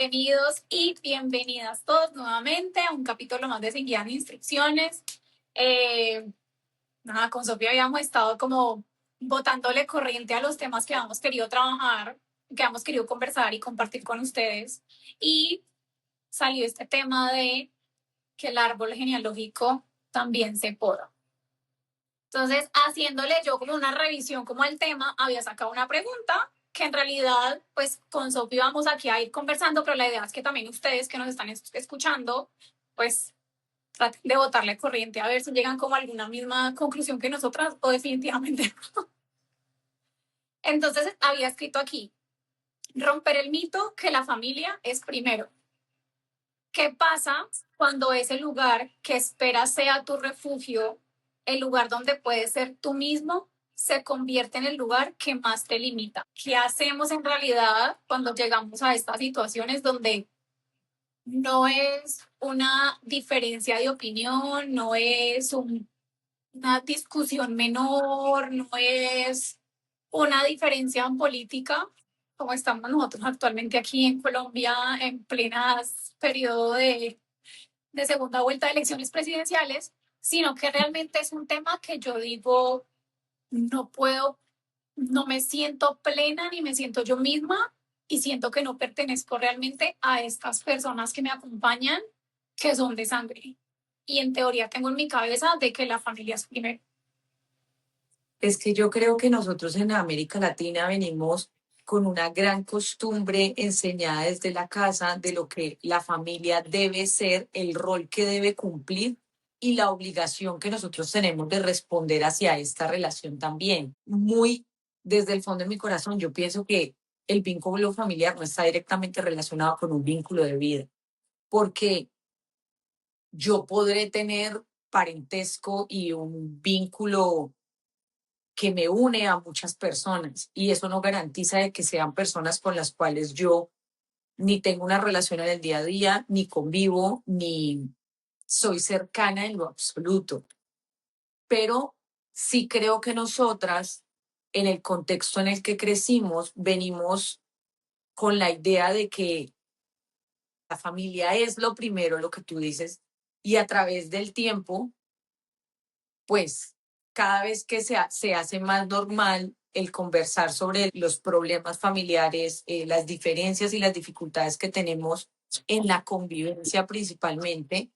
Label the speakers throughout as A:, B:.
A: Bienvenidos y bienvenidas todos nuevamente a un capítulo más de Sin Guía ni Instrucciones. Eh, con Sofía habíamos estado como botándole corriente a los temas que hemos querido trabajar, que hemos querido conversar y compartir con ustedes. Y salió este tema de que el árbol genealógico también se poda. Entonces, haciéndole yo como una revisión como al tema, había sacado una pregunta que en realidad, pues con Sofía vamos aquí a ir conversando, pero la idea es que también ustedes que nos están escuchando, pues traten de botarle corriente a ver si llegan como a alguna misma conclusión que nosotras o definitivamente. Entonces, había escrito aquí, romper el mito que la familia es primero. ¿Qué pasa cuando ese lugar que esperas sea tu refugio, el lugar donde puedes ser tú mismo, se convierte en el lugar que más te limita? ¿Qué hacemos en realidad cuando llegamos a estas situaciones donde no es una diferencia de opinión, no es una discusión menor, no es una diferencia en política, como estamos nosotros actualmente aquí en Colombia en plenas periodo de segunda vuelta de elecciones presidenciales, sino que realmente es un tema que yo digo, no puedo, no me siento plena ni me siento yo misma y siento que no pertenezco realmente a estas personas que me acompañan, que son de sangre. Y en teoría tengo en mi cabeza de que la familia es primero.
B: Es que yo creo que nosotros en América Latina venimos con una gran costumbre enseñada desde la casa de lo que la familia debe ser, el rol que debe cumplir y la obligación que nosotros tenemos de responder hacia esta relación también. Muy desde el fondo de mi corazón, yo pienso que el vínculo familiar no está directamente relacionado con un vínculo de vida, porque yo podré tener parentesco y un vínculo que me une a muchas personas y eso no garantiza de que sean personas con las cuales yo ni tengo una relación en el día a día, ni convivo, ni soy cercana en lo absoluto. Pero sí creo que nosotras, en el contexto en el que crecimos, venimos con la idea de que la familia es lo primero, lo que tú dices, y a través del tiempo pues cada vez que se hace más normal el conversar sobre los problemas familiares, las diferencias y las dificultades que tenemos en la convivencia principalmente,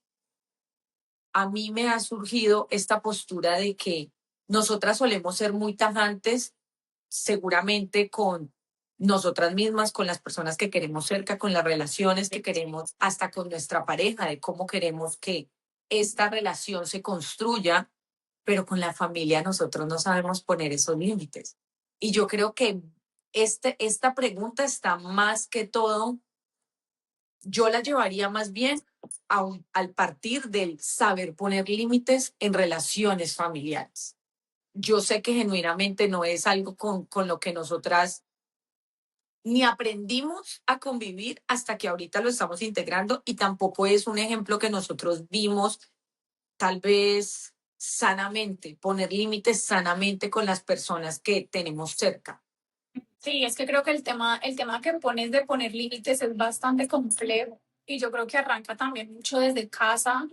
B: a mí me ha surgido esta postura de que nosotras solemos ser muy tajantes, seguramente con nosotras mismas, con las personas que queremos cerca, con las relaciones que queremos, hasta con nuestra pareja, de cómo queremos que esta relación se construya, pero con la familia nosotros no sabemos poner esos límites. Y yo creo que esta pregunta está más que todo, yo la llevaría más bien al partir del saber poner límites en relaciones familiares. Yo sé que genuinamente no es algo con lo que nosotras ni aprendimos a convivir hasta que ahorita lo estamos integrando y tampoco es un ejemplo que nosotros vimos tal vez sanamente, poner límites sanamente con las personas que tenemos cerca.
A: Sí, es que creo que el tema que pones de poner límites es bastante complejo y yo creo que arranca también mucho desde casa,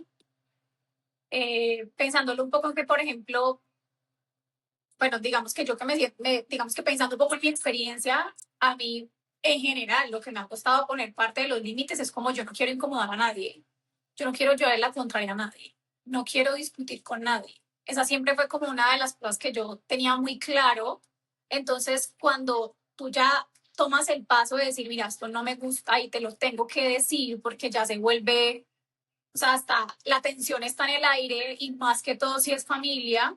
A: pensándolo un poco en que, por ejemplo, bueno, digamos que yo que digamos que pensando un poco en mi experiencia, a mí en general lo que me ha costado poner parte de los límites es como yo no quiero incomodar a nadie, yo no quiero llevar la contraria a nadie, no quiero discutir con nadie. Esa siempre fue como una de las cosas que yo tenía muy claro. Entonces, cuando tú ya tomas el paso de decir, mira, esto no me gusta y te lo tengo que decir porque ya se vuelve, o sea, hasta la tensión está en el aire y más que todo si es familia,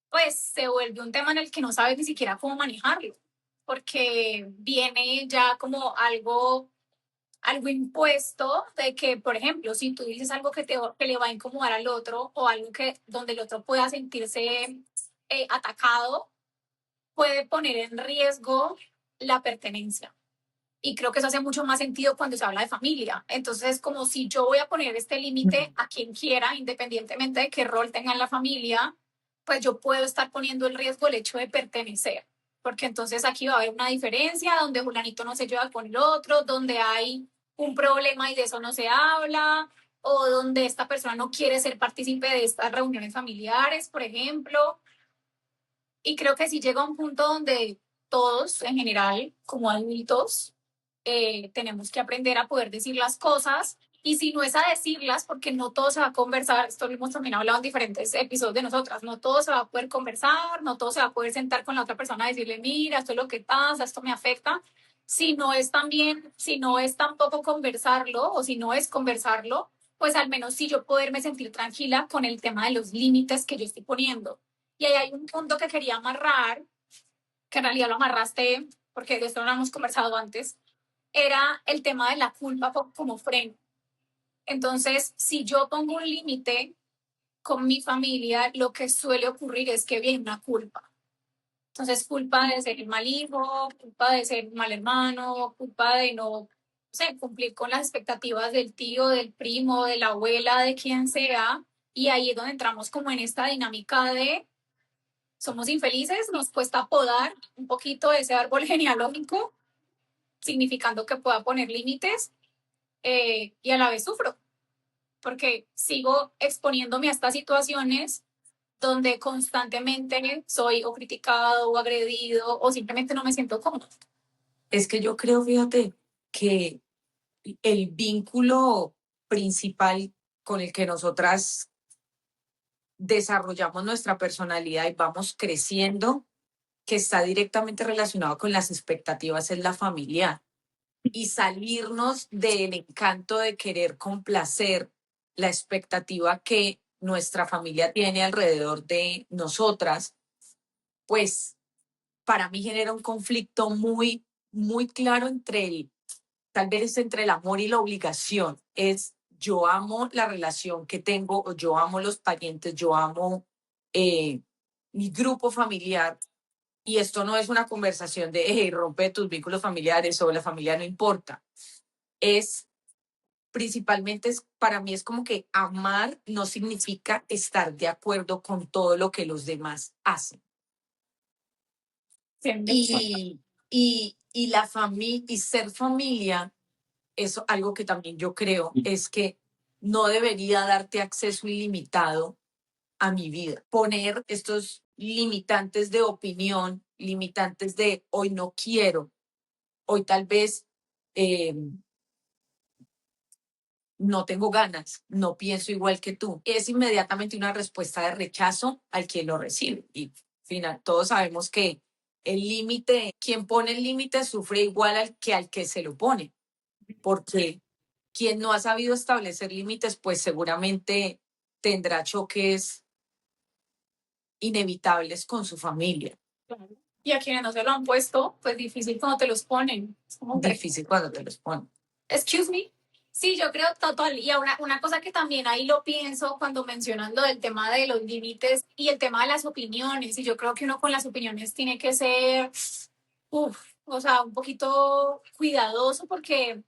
A: pues se vuelve un tema en el que no sabes ni siquiera cómo manejarlo, porque viene ya como algo impuesto de que, por ejemplo, si tú dices algo que le va a incomodar al otro o algo que donde el otro pueda sentirse atacado, puede poner en riesgo la pertenencia. Y creo que eso hace mucho más sentido cuando se habla de familia. Entonces, es como si yo voy a poner este límite a quien quiera, independientemente de qué rol tenga en la familia, pues yo puedo estar poniendo en riesgo el hecho de pertenecer. Porque entonces aquí va a haber una diferencia donde Julanito no se lleva con el otro, donde hay un problema y de eso no se habla, o donde esta persona no quiere ser partícipe de estas reuniones familiares, por ejemplo. Y creo que sí llega un punto donde todos, en general, como adultos, tenemos que aprender a poder decir las cosas. Y si no es a decirlas, porque no todo se va a conversar, esto lo hemos también hablado en diferentes episodios de nosotras, no todo se va a poder conversar, no todo se va a poder sentar con la otra persona a decirle, mira, esto es lo que pasa, esto me afecta. Si no es también, si no es tampoco conversarlo, o si no es conversarlo, pues al menos sí yo poderme sentir tranquila con el tema de los límites que yo estoy poniendo. Y ahí hay un punto que quería amarrar, que en realidad lo amarraste porque de esto no lo hemos conversado antes, era el tema de la culpa como freno. Entonces, si yo pongo un límite con mi familia, lo que suele ocurrir es que viene una culpa. Entonces, culpa de ser el mal hijo, culpa de ser un mal hermano, culpa de no sé, cumplir con las expectativas del tío, del primo, de la abuela, de quien sea. Y ahí es donde entramos como en esta dinámica de somos infelices, nos cuesta podar un poquito ese árbol genealógico, significando que pueda poner límites y a la vez sufro, porque sigo exponiéndome a estas situaciones donde constantemente soy o criticado o agredido o simplemente no me siento cómodo.
B: Es que yo creo, fíjate, que el vínculo principal con el que nosotras desarrollamos nuestra personalidad y vamos creciendo, que está directamente relacionado con las expectativas, es la familiar. Y salirnos del encanto de querer complacer la expectativa que nuestra familia tiene alrededor de nosotras, pues para mí genera un conflicto muy, muy claro entre tal vez entre el amor y la obligación. Es yo amo la relación que tengo, o yo amo los parientes, yo amo eh, mi grupo familiar. Y esto no es una conversación de hey, rompe tus vínculos familiares o la familia no importa. Es principalmente, para mí es como que amar no significa estar de acuerdo con todo lo que los demás hacen. Y, y la familia y ser familia, eso algo que también yo creo es que no debería darte acceso ilimitado a mi vida. Poner estos limitantes de opinión, limitantes de hoy no quiero, hoy tal vez eh, no tengo ganas, no pienso igual que tú. Es inmediatamente una respuesta de rechazo al quien lo recibe. Y al final, todos sabemos que el límite, quien pone el límite sufre igual al que se lo pone, porque quien no ha sabido establecer límites, pues seguramente tendrá choques inevitables con su familia.
A: Y a quienes no se lo han puesto, pues difícil cuando te los ponen. Es como
B: Difícil cuando te los ponen.
A: excuse me. Sí, yo creo total. Y una cosa que también ahí lo pienso cuando mencionan lo del tema de los límites y el tema de las opiniones. Y yo creo que uno con las opiniones tiene que ser, o sea, un poquito cuidadoso porque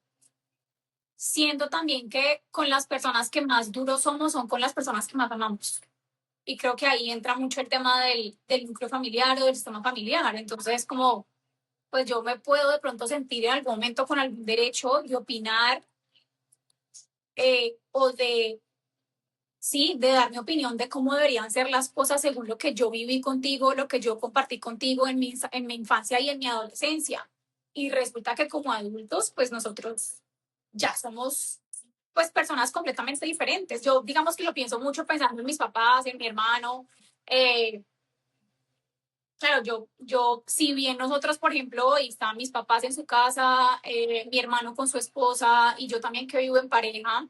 A: siento también que con las personas que más duros somos son con las personas que más amamos. Y creo que ahí entra mucho el tema del núcleo familiar o del sistema familiar. Entonces, como, pues yo me puedo de pronto sentir en algún momento con algún derecho de opinar o de, sí, de dar mi opinión de cómo deberían ser las cosas según lo que yo viví contigo, lo que yo compartí contigo en mi infancia y en mi adolescencia. Y resulta que como adultos, pues nosotros ya somos pues personas completamente diferentes. Yo digamos que lo pienso mucho pensando en mis papás, en mi hermano. Claro, si bien nosotros, por ejemplo, hoy están mis papás en su casa, mi hermano con su esposa y yo también que vivo en pareja,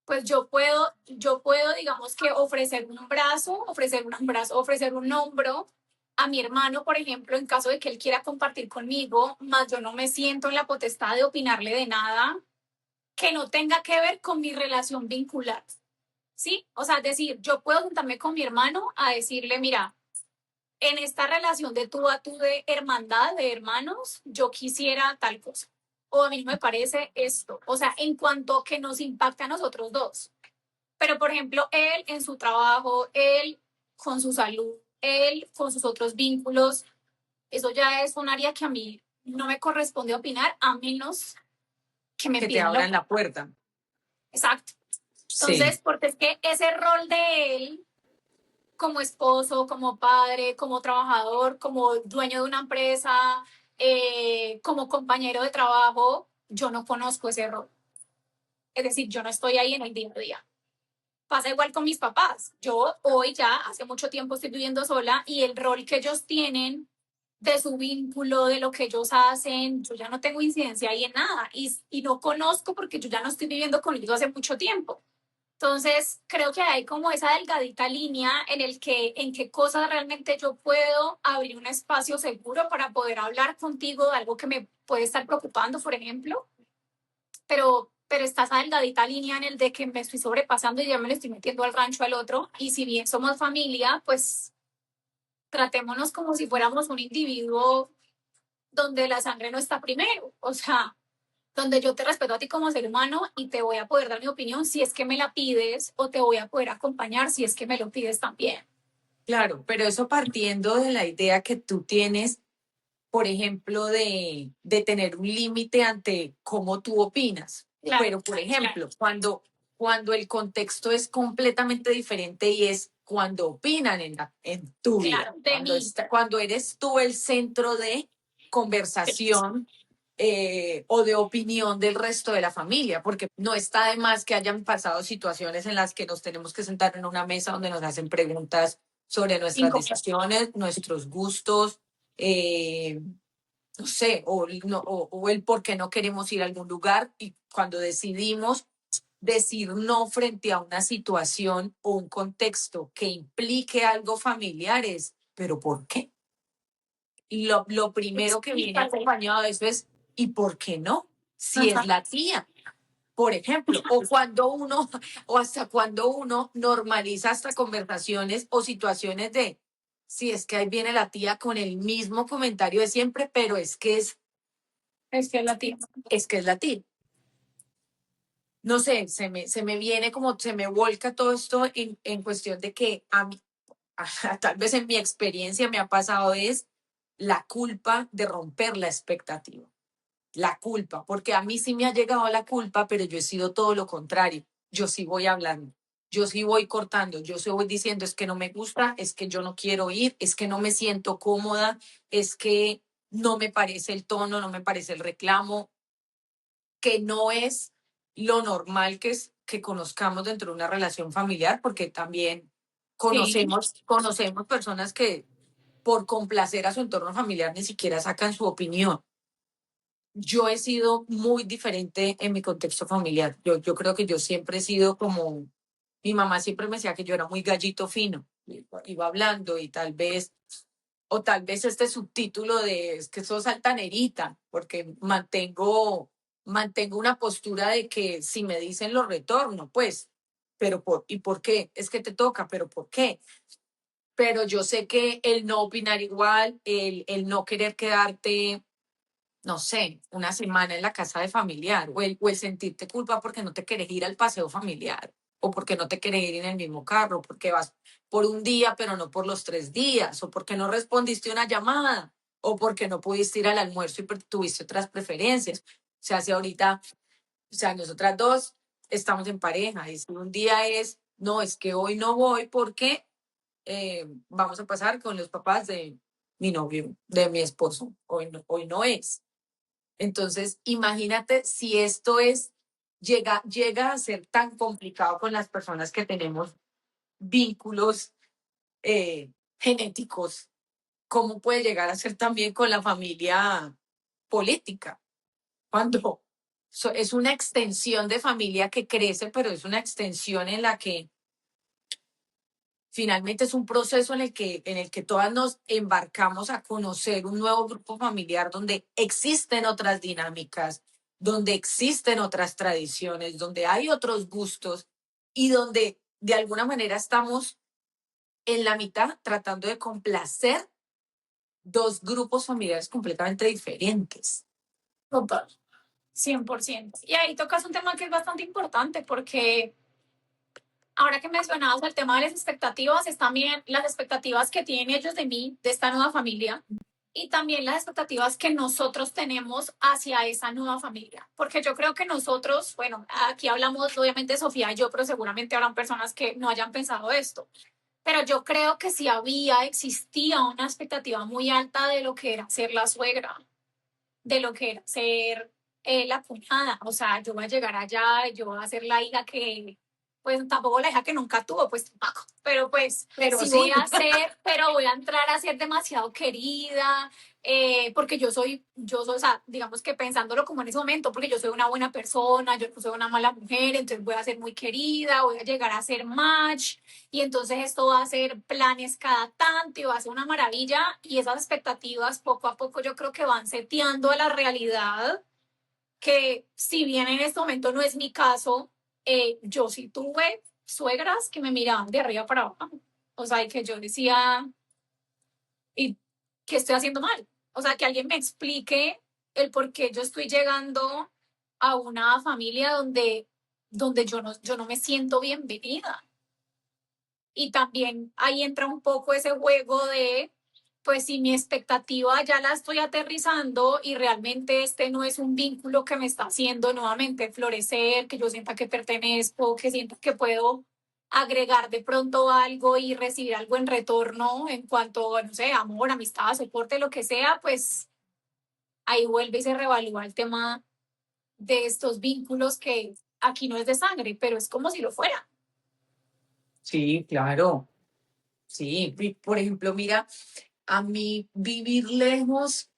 A: pues yo puedo, digamos que ofrecer un hombro a mi hermano, por ejemplo, en caso de que él quiera compartir conmigo, más yo no me siento en la potestad de opinarle de nada que no tenga que ver con mi relación vincular. ¿Sí? O sea, es decir, yo puedo juntarme con mi hermano a decirle, mira, en esta relación de tú a tú de hermandad, de hermanos, yo quisiera tal cosa. O a mí no me parece esto. O sea, en cuanto que nos impacta a nosotros dos. Pero, por ejemplo, él en su trabajo, él con su salud, él con sus otros vínculos, eso ya es un área que a mí no me corresponde opinar, a menos que me
B: Que te
A: piden
B: abran la puerta.
A: Exacto.
B: Sí.
A: Entonces, porque es que ese rol de él como esposo, como padre, como trabajador, como dueño de una empresa, como compañero de trabajo, yo no conozco ese rol. Es decir, yo no estoy ahí en el día a día. Pasa igual con mis papás. Yo hoy ya hace mucho tiempo estoy viviendo sola y el rol que ellos tienen de su vínculo, de lo que ellos hacen, yo ya no tengo incidencia ahí en nada y no conozco porque yo ya no estoy viviendo con ellos hace mucho tiempo. Entonces, creo que hay como esa delgadita línea en qué cosas realmente yo puedo abrir un espacio seguro para poder hablar contigo de algo que me puede estar preocupando, por ejemplo, pero está esa delgadita línea en el de que me estoy sobrepasando y ya me le estoy metiendo al rancho al otro. Y si bien somos familia, pues tratémonos como si fuéramos un individuo donde la sangre no está primero. O sea, donde yo te respeto a ti como ser humano y te voy a poder dar mi opinión si es que me la pides o te voy a poder acompañar si es que me lo pides también.
B: Claro, pero eso partiendo de la idea que tú tienes, por ejemplo, de tener un límite ante cómo tú opinas.
A: Claro,
B: Pero, por ejemplo, cuando el contexto es completamente diferente y es cuando opinan en tu vida,
A: claro, de mí.
B: cuando eres tú el centro de conversación o de opinión del resto de la familia, porque no está de más que hayan pasado situaciones en las que nos tenemos que sentar en una mesa donde nos hacen preguntas sobre nuestras
A: Cinco.
B: decisiones, nuestros gustos, eh, no sé, o el por qué no queremos ir a algún lugar y cuando decidimos decir no frente a una situación o un contexto que implique algo familiar es, pero ¿por qué? Y lo primero que viene
A: Explícale.
B: acompañado de eso es, ¿y por qué no? Si es
A: Ajá.
B: la tía, por ejemplo, o cuando uno, o hasta cuando uno normaliza hasta conversaciones o situaciones de, si es que ahí viene la tía con el mismo comentario de siempre, pero
A: Es que es la tía.
B: es que es la tía. No sé, se me viene como, se me volca todo esto en cuestión de que a mí, tal vez en mi experiencia me ha pasado es la culpa de romper la expectativa. La culpa, porque a mí sí me ha llegado la culpa, pero yo he sido todo lo contrario. Yo sí voy hablando, yo sí voy cortando, yo sí voy diciendo es que no me gusta, es que yo no quiero ir, es que no me siento cómoda, es que no me parece el tono, no me parece el reclamo, que no es lo normal que es que conozcamos dentro de una relación familiar, porque también
A: Sí,
B: conocemos personas que por complacer a su entorno familiar ni siquiera sacan su opinión. Yo he sido muy diferente en mi contexto familiar. Yo creo que yo siempre he sido como, mi mamá siempre me decía que yo era muy gallito fino, iba hablando y tal vez, o tal vez este subtítulo de es que sos altanerita, porque mantengo una postura de que si me dicen lo retorno, pues, ¿y por qué? Es que te toca, pero ¿por qué? Pero yo sé que el no opinar igual, el no querer quedarte no sé, una semana en la casa de familiar o el sentirte culpa porque no te querés ir al paseo familiar o porque no te querés ir en el mismo carro, porque vas por un día pero no por los 3 días o porque no respondiste una llamada o porque no pudiste ir al almuerzo y tuviste otras preferencias. O sea, si ahorita, o sea, nosotras dos estamos en pareja y si un día es, no, es que hoy no voy porque vamos a pasar con los papás de mi novio, de mi esposo, hoy no es. Entonces, imagínate si esto llega a ser tan complicado con las personas que tenemos vínculos genéticos, ¿cómo puede llegar a ser también con la familia política? Cuando es una extensión de familia que crece, pero es una extensión en la que finalmente es un proceso en el que todas nos embarcamos a conocer un nuevo grupo familiar donde existen otras dinámicas, donde existen otras tradiciones, donde hay otros gustos y donde de alguna manera estamos en la mitad tratando de complacer dos grupos familiares completamente diferentes.
A: total, 100%. Y ahí tocas un tema que es bastante importante porque ahora que mencionabas el tema de las expectativas, es también las expectativas que tienen ellos de mí, de esta nueva familia. y también las expectativas que nosotros tenemos hacia esa nueva familia. Porque yo creo que nosotros, bueno, aquí hablamos obviamente Sofía y yo, pero seguramente habrán personas que no hayan pensado esto. Pero yo creo que sí existía una expectativa muy alta de lo que era ser la suegra, de lo que era ser la cuñada. O sea, yo voy a llegar allá, yo voy a ser la hija que, pues tampoco la hija que nunca tuvo, pues tampoco, pero pues
B: Pero
A: sí voy
B: sí,
A: a ser, pero voy a entrar a ser demasiado querida, porque o sea, digamos que pensándolo como en ese momento, porque yo soy una buena persona, yo no soy una mala mujer, entonces voy a ser muy querida, voy a llegar a ser match, y entonces esto va a ser planes cada tanto y va a ser una maravilla y esas expectativas poco a poco yo creo que van seteando a la realidad que si bien en este momento no es mi caso, yo sí tuve suegras que me miraban de arriba para abajo. O sea, y que yo decía, ¿y qué estoy haciendo mal? O sea, que alguien me explique el por qué yo estoy llegando a una familia donde yo no me siento bienvenida. Y también ahí entra un poco ese juego de, pues si mi expectativa ya la estoy aterrizando y realmente este no es un vínculo que me está haciendo nuevamente florecer, que yo sienta que pertenezco, que sienta que puedo agregar de pronto algo y recibir algo en retorno en cuanto, no sé, amor, amistad, soporte, lo que sea, pues ahí vuelve y se revalúa el tema de estos vínculos que aquí no es de sangre, pero es como si lo fuera.
B: sí, claro. Sí, por ejemplo, mira, a mí vivir lejos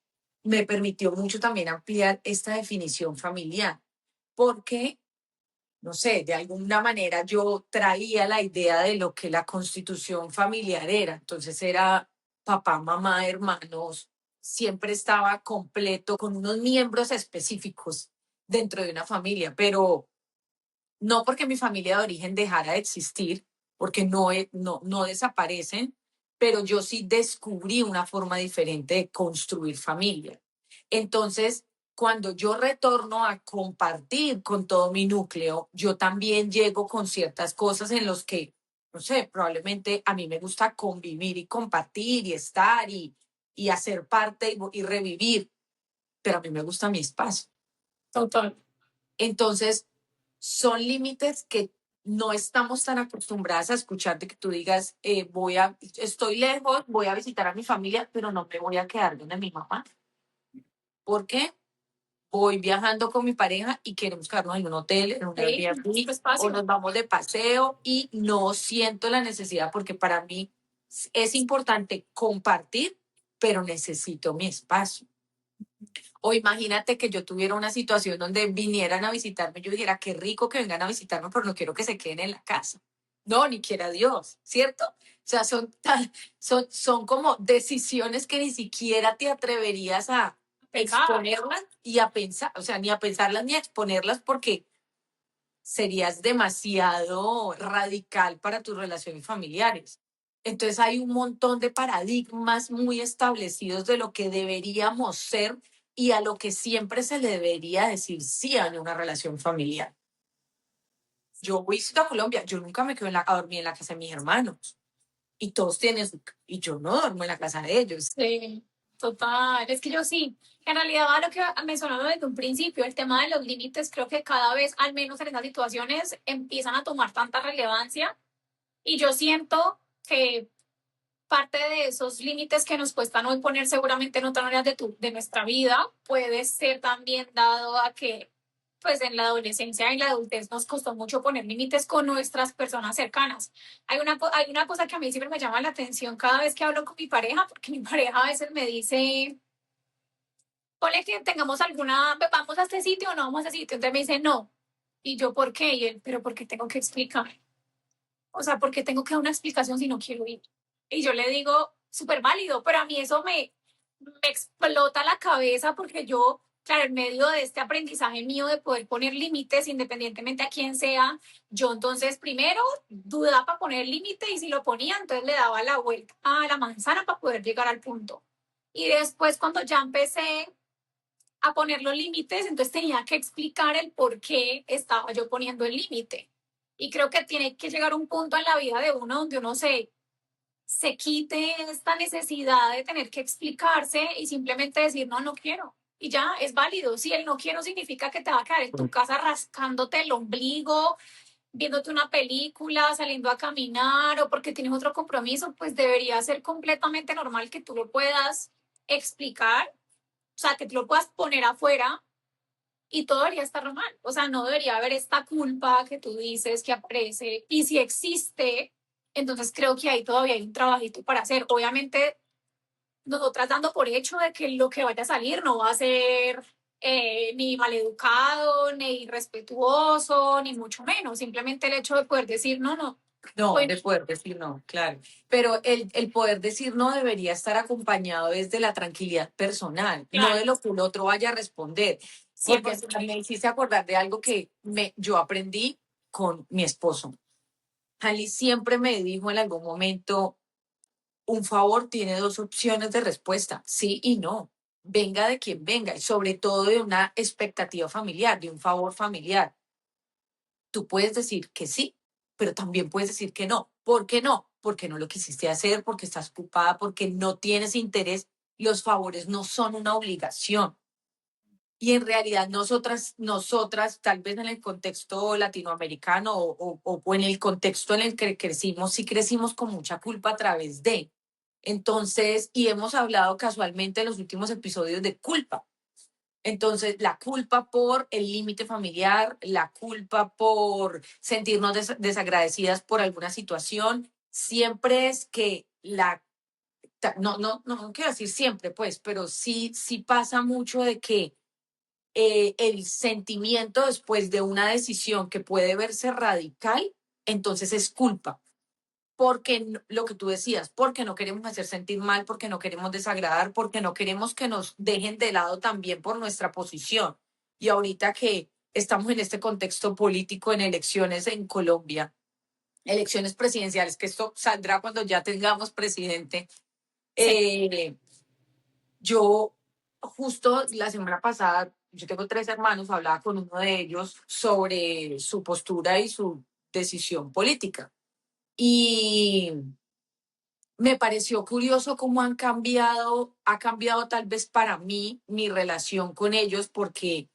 B: me permitió mucho también ampliar esta definición familiar, porque, no sé, de alguna manera yo traía la idea de lo que la constitución familiar era. Entonces era papá, mamá, hermanos, siempre estaba completo con unos miembros específicos dentro de una familia, pero no porque mi familia de origen dejara de existir, porque no desaparecen, pero yo sí descubrí una forma diferente de construir familia. Entonces, cuando yo retorno a compartir con todo mi núcleo, yo también llego con ciertas cosas en los que, no sé, probablemente a mí me gusta convivir y compartir y estar y hacer parte y revivir, pero a mí me gusta mi espacio.
A: Total.
B: Entonces, son límites que no estamos tan acostumbradas a escuchar de que tú digas, estoy lejos, voy a visitar a mi familia, pero no me voy a quedar donde mi mamá. ¿Por qué? Voy viajando con mi pareja y queremos quedarnos en un hotel, en un
A: Sí,
B: Airbnb, o
A: espacio.
B: nos vamos de paseo y no siento la necesidad porque para mí es importante compartir, pero necesito mi espacio. O imagínate que yo tuviera una situación donde vinieran a visitarme, yo dijera, qué rico que vengan a visitarme, pero no quiero que se queden en la casa. No, ni quiera Dios, ¿cierto? O sea, son como decisiones que ni siquiera te atreverías a
A: Pegar.
B: exponerlas y a pensar, o sea, ni a pensarlas ni a exponerlas porque serías demasiado radical para tus relaciones familiares. Entonces hay un montón de paradigmas muy establecidos de lo que deberíamos ser y a lo que siempre se le debería decir sí en una relación familiar. Yo visito a Colombia, yo nunca me quedo a dormir en la casa de mis hermanos y todos tienen y yo no duermo en la casa de ellos.
A: Sí, total. Es que yo sí, en realidad lo que mencionaba desde un principio, el tema de los límites, creo que cada vez, al menos en estas situaciones, empiezan a tomar tanta relevancia y yo siento que parte de esos límites que nos cuestan hoy poner seguramente en otras áreas de nuestra vida puede ser también dado a que pues en la adolescencia y la adultez nos costó mucho poner límites con nuestras personas cercanas. Hay una cosa que a mí siempre me llama la atención cada vez que hablo con mi pareja, porque mi pareja a veces me dice, ponle que tengamos alguna, vamos a este sitio o no vamos a este sitio, entonces me dice no. Y yo, ¿por qué? Y él, pero ¿por qué tengo que explicar? O sea, ¿por qué tengo que dar una explicación si no quiero ir? Y yo le digo, súper válido, pero a mí eso me explota la cabeza porque yo, claro, en medio de este aprendizaje mío de poder poner límites independientemente a quién sea, yo entonces primero dudaba para poner límite y si lo ponía, entonces le daba la vuelta a la manzana para poder llegar al punto. Y después cuando ya empecé a poner los límites, entonces tenía que explicar el por qué estaba yo poniendo el límite. Y creo que tiene que llegar un punto en la vida de uno donde uno se se quite esta necesidad de tener que explicarse y simplemente decir, no, no quiero. Y ya es válido. Si el no quiero significa que te va a quedar en tu casa rascándote el ombligo, viéndote una película, saliendo a caminar o porque tienes otro compromiso, pues debería ser completamente normal que tú lo puedas explicar, o sea, que tú lo puedas poner afuera y todo debería estar normal. O sea, no debería haber esta culpa que tú dices que aparece. Y si existe, entonces creo que ahí todavía hay un trabajito para hacer. Obviamente, nosotras dando por hecho de que lo que vaya a salir no va a ser ni maleducado, ni irrespetuoso, ni mucho menos. Simplemente el hecho de poder decir, no, no.
B: No,
A: Pues,
B: de poder decir no, claro. Pero el poder decir no debería estar acompañado desde la tranquilidad personal, no
A: claro,
B: de lo que el otro vaya a responder. Porque
A: 100%.
B: me hiciste acordar de algo que yo aprendí con mi esposo. Ali siempre me dijo en algún momento, un favor tiene dos opciones de respuesta, sí y no. Venga de quien venga, y sobre todo de una expectativa familiar, de un favor familiar. Tú puedes decir que sí, pero también puedes decir que no. ¿Por qué no? Porque no lo quisiste hacer, porque estás ocupada, porque no tienes interés. Los favores no son una obligación. Y en realidad nosotras, tal vez en el contexto latinoamericano o en el contexto en el que crecimos, sí crecimos con mucha culpa a través de. Entonces, y hemos hablado casualmente en los últimos episodios de culpa. Entonces, la culpa por el límite familiar, la culpa por sentirnos desagradecidas por alguna situación, siempre es que no quiero decir siempre, pues, pero sí pasa mucho de que el sentimiento después de una decisión que puede verse radical, entonces es culpa porque lo que tú decías, porque no queremos hacer sentir mal, porque no queremos desagradar, porque no queremos que nos dejen de lado también por nuestra posición. Y ahorita que estamos en este contexto político en elecciones en Colombia, elecciones presidenciales, que esto saldrá cuando ya tengamos presidente,
A: Sí,
B: yo justo la semana pasada, yo tengo 3 hermanos, hablaba con uno de ellos sobre su postura y su decisión política. Y me pareció curioso cómo ha cambiado tal vez para mí mi relación con ellos porque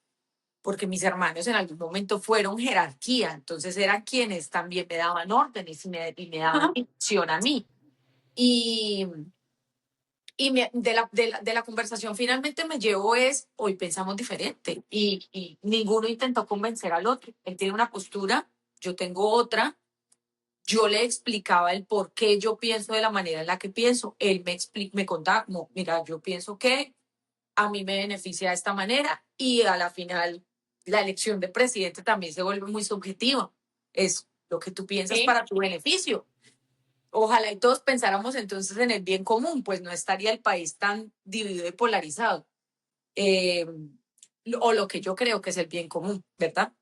B: mis hermanos en algún momento fueron jerarquía, entonces eran quienes también me daban órdenes y me daban dirección a mí. Y, de la conversación finalmente me llevo es, hoy pensamos diferente y ninguno intentó convencer al otro. Él tiene una postura, yo tengo otra, yo le explicaba el por qué yo pienso de la manera en la que pienso. Él me contaba como, mira, yo pienso que a mí me beneficia de esta manera y a la final la elección de presidente también se vuelve muy subjetiva. Es lo que tú piensas
A: sí,
B: para tu beneficio. Ojalá y todos pensáramos entonces en el bien común, pues no estaría el país tan dividido y polarizado. Eh, o lo que yo creo que es el bien común, ¿verdad?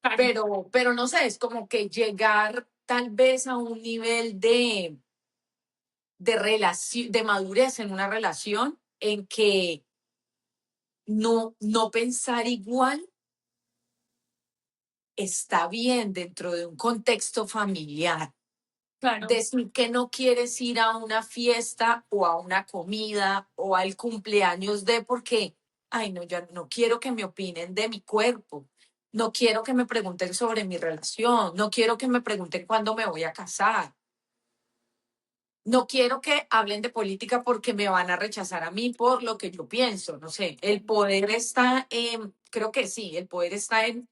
A: claro.
B: Pero no sé, es como que llegar tal vez a un nivel de relación, de madurez en una relación en que no pensar igual está bien dentro de un contexto familiar.
A: Claro.
B: Decir que no quieres ir a una fiesta o a una comida o al cumpleaños de porque, ay, no, ya no quiero que me opinen de mi cuerpo, no quiero que me pregunten sobre mi relación, no quiero que me pregunten cuándo me voy a casar. No quiero que hablen de política porque me van a rechazar a mí por lo que yo pienso. No sé, el poder está en, creo que sí, el poder está en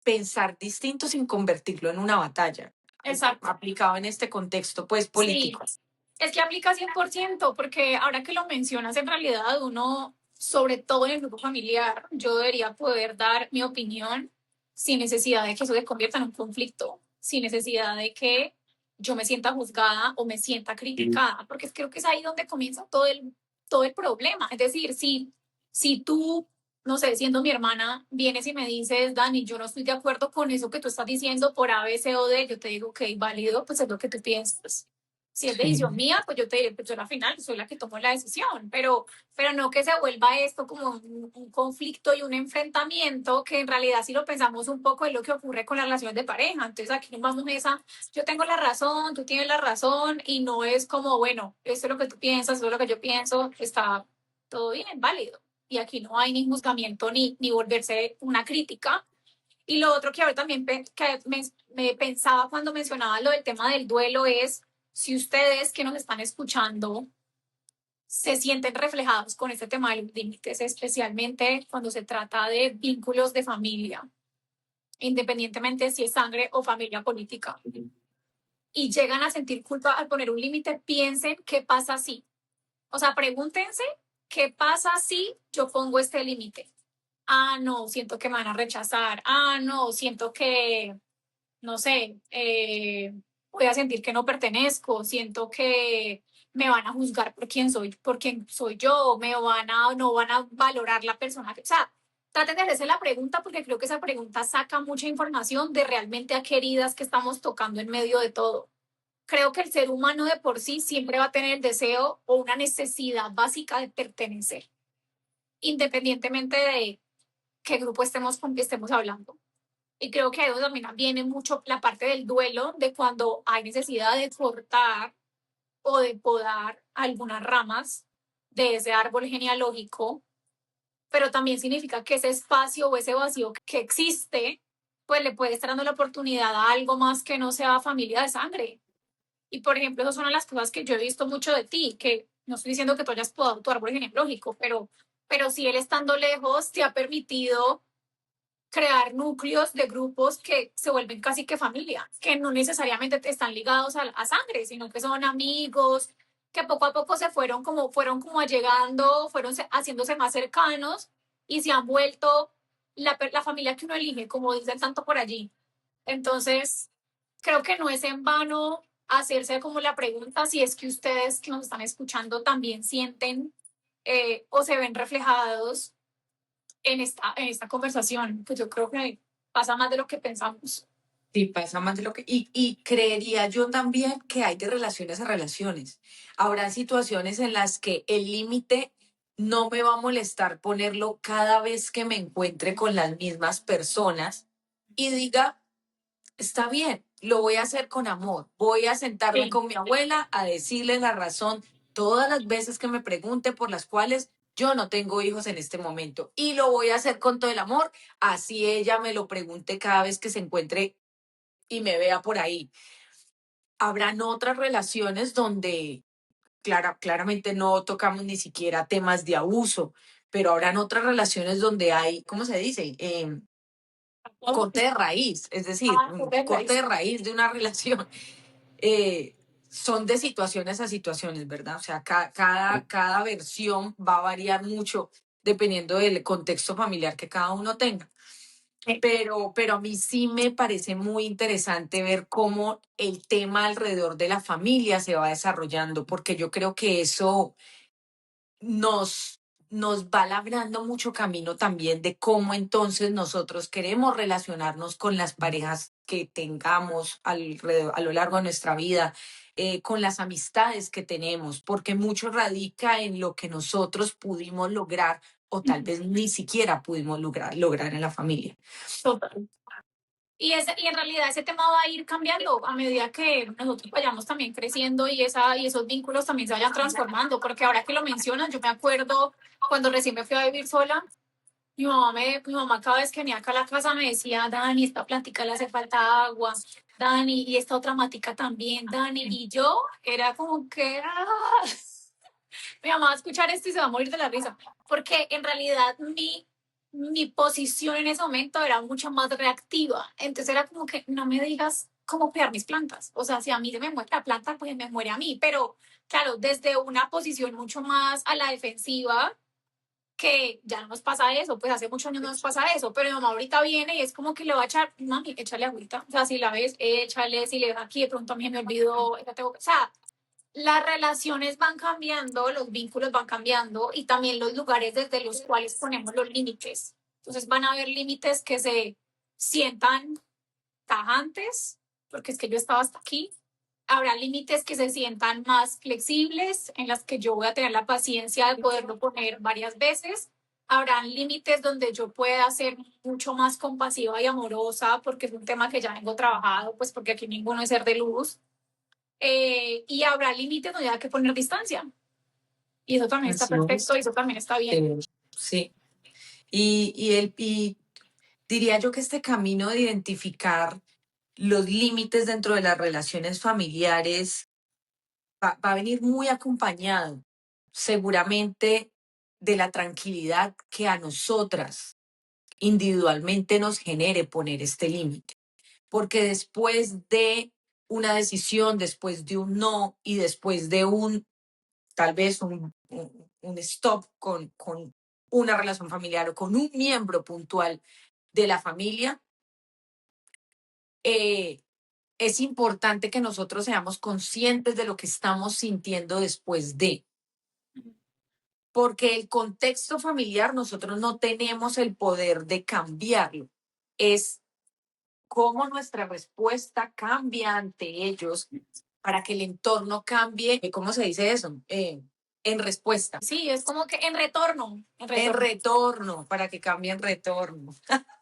B: pensar distinto sin convertirlo en una batalla,
A: Exacto.
B: aplicado en este contexto, pues,
A: Sí,
B: político.
A: es que aplica 100% porque ahora que lo mencionas, en realidad uno, sobre todo en el grupo familiar, yo debería poder dar mi opinión sin necesidad de que eso se convierta en un conflicto, sin necesidad de que yo me sienta juzgada o me sienta criticada, porque creo que es ahí donde comienza todo el problema. Es decir, si tú, no sé, siendo mi hermana, vienes y me dices, Dani, yo no estoy de acuerdo con eso que tú estás diciendo por A, B, C o D, yo te digo, ok, válido, pues es lo que tú piensas. Si es
B: Sí.
A: decisión mía, pues yo te diré, pues yo al final soy la que tomo la decisión, pero no que se vuelva esto como un conflicto y un enfrentamiento que en realidad si lo pensamos un poco es lo que ocurre con las relaciones de pareja. Entonces aquí nos vamos esa, yo tengo la razón, tú tienes la razón y no es como, bueno, esto es lo que tú piensas, esto es lo que yo pienso, está todo bien, válido. Y aquí no hay ni juzgamiento ni volverse una crítica. Y lo otro que ahora también me pensaba cuando mencionaba lo del tema del duelo es si ustedes que nos están escuchando se sienten reflejados con este tema de los límites, especialmente cuando se trata de vínculos de familia, independientemente si es sangre o familia política, y llegan a sentir culpa al poner un límite, piensen qué pasa si. O sea, pregúntense qué pasa si yo pongo este límite. Ah, no, siento que me van a rechazar. Ah, no, siento que no sé, voy a sentir que no pertenezco, siento que me van a juzgar por quién soy yo, no van a valorar la persona o sea, traten de hacerse la pregunta porque creo que esa pregunta saca mucha información de realmente a qué heridas que estamos tocando en medio de todo. Creo que el ser humano de por sí siempre va a tener el deseo o una necesidad básica de pertenecer, independientemente de qué grupo estemos hablando. Y creo que ahí también viene mucho la parte del duelo, de cuando hay necesidad de cortar o de podar algunas ramas de ese árbol genealógico, pero también significa que ese espacio o ese vacío que existe, pues le puede estar dando la oportunidad a algo más que no sea familia de sangre. Y por ejemplo, esas son las cosas que yo he visto mucho de ti, que no estoy diciendo que tú hayas podado tu árbol genealógico, pero si él estando lejos te ha permitido crear núcleos de grupos que se vuelven casi que familia, que no necesariamente están ligados a sangre, sino que son amigos, que poco a poco fueron como llegando, haciéndose más cercanos y se han vuelto la familia que uno elige, como dicen tanto por allí. Entonces, creo que no es en vano hacerse como la pregunta si es que ustedes que nos están escuchando también sienten o se ven reflejados en esta conversación, pues yo creo que pasa más de lo que pensamos.
B: Sí, pasa más de lo que... Y creería yo también que hay de relaciones a relaciones. Habrá situaciones en las que el límite no me va a molestar ponerlo cada vez que me encuentre con las mismas personas y diga, está bien, lo voy a hacer con amor. Voy a sentarme
A: Sí,
B: con mi abuela a decirle la razón todas las veces que me pregunte por las cuales yo no tengo hijos en este momento. Y lo voy a hacer con todo el amor, así ella me lo pregunte cada vez que se encuentre y me vea por ahí. Habrán otras relaciones donde claramente no tocamos ni siquiera temas de abuso, pero habrán otras relaciones donde hay, ¿cómo se dice? Corte de raíz, es decir, un corte de raíz de una relación. eh, Son de situaciones a situaciones, ¿verdad? O sea, cada versión va a variar mucho dependiendo del contexto familiar que cada uno tenga. Pero a mí sí me parece muy interesante ver cómo el tema alrededor de la familia se va desarrollando, porque yo creo que eso nos va labrando mucho camino también de cómo entonces nosotros queremos relacionarnos con las parejas que tengamos alrededor, a lo largo de nuestra vida, con las amistades que tenemos, porque mucho radica en lo que nosotros pudimos lograr o tal vez ni siquiera pudimos lograr en la familia.
A: total. Y en realidad ese tema va a ir cambiando a medida que nosotros vayamos también creciendo y esos vínculos también se vayan transformando, porque ahora que lo mencionas, yo me acuerdo cuando recién me fui a vivir sola, mi mamá cada vez que venía acá a la casa me decía, Dani, esta plática le hace falta agua, Dani, y esta otra matica también, Dani, y yo era como que, mi mamá va a escuchar esto y se va a morir de la risa, porque en realidad mi posición en ese momento era mucho más reactiva, entonces era como que no me digas cómo cuidar mis plantas, o sea, si a mí se me muere la planta, pues me muere a mí, pero claro, desde una posición mucho más a la defensiva, que ya no nos pasa eso, pues hace muchos años no nos pasa eso, pero mi mamá ahorita viene y es como que le va a echar, mami, échale agüita, o sea, si la ves, échale, si le ves aquí, de pronto a mí me olvidó, o sea, las relaciones van cambiando, los vínculos van cambiando y también los lugares desde los cuales ponemos los límites. Entonces van a haber límites que se sientan tajantes, porque es que yo estaba hasta aquí. Habrá límites que se sientan más flexibles, en las que yo voy a tener la paciencia de poderlo poner varias veces. Habrán límites donde yo pueda ser mucho más compasiva y amorosa, porque es un tema que ya vengo trabajado, pues porque aquí ninguno es ser de luz. Y habrá límites donde hay que poner distancia. Y eso también está
B: Así
A: perfecto
B: es.
A: y eso también está bien.
B: Sí. Y diría yo que este camino de identificar los límites dentro de las relaciones familiares va a venir muy acompañado, seguramente, de la tranquilidad que a nosotras individualmente nos genere poner este límite. Porque después de una decisión, después de un no y después de tal vez un stop con una relación familiar o con un miembro puntual de la familia, eh, es importante que nosotros seamos conscientes de lo que estamos sintiendo después de, porque el contexto familiar nosotros no tenemos el poder de cambiarlo. Es cómo nuestra respuesta cambia ante ellos para que el entorno cambie. ¿Cómo se dice eso? En respuesta.
A: Sí, es como que en retorno,
B: En retorno, para que cambie en retorno.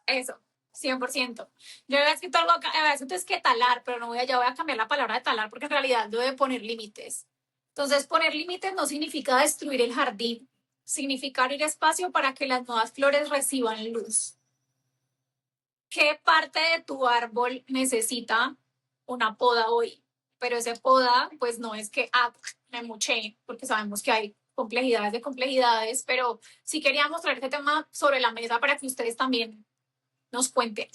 A: Eso, 100%. Yo había escrito algo acá, había escrito es que talar, pero no voy a, ya voy a cambiar la palabra de talar porque en realidad debe poner límites. Entonces, poner límites no significa destruir el jardín, significa abrir espacio para que las nuevas flores reciban luz. ¿Qué parte de tu árbol necesita una poda hoy? Pero esa poda, pues no es que me muché, porque sabemos que hay complejidades de complejidades, pero sí quería mostrar este tema sobre la mesa para que ustedes también nos cuenten.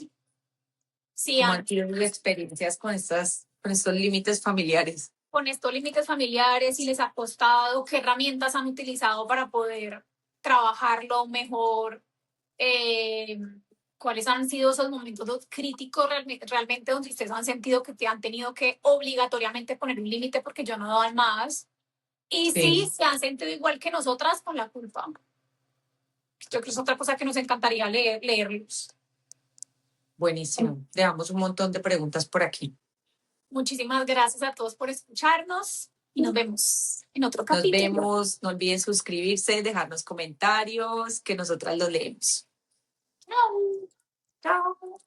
A: Sí,
B: Como han tenido experiencias con estos límites familiares.
A: con estos límites familiares, si les ha costado, qué herramientas han utilizado para poder trabajarlo mejor, eh, cuáles han sido esos momentos críticos realmente donde ustedes han sentido que te han tenido que obligatoriamente poner un límite porque yo no doy más. Y sí, se han sentido igual que nosotras con la culpa. Yo creo que es otra cosa que nos encantaría leerlos.
B: Buenísimo. Dejamos un montón de preguntas por aquí.
A: Muchísimas gracias a todos por escucharnos y nos vemos en otro capítulo.
B: Nos vemos, no olviden suscribirse, dejarnos comentarios, que nosotras los leemos.
A: Chao. Chao.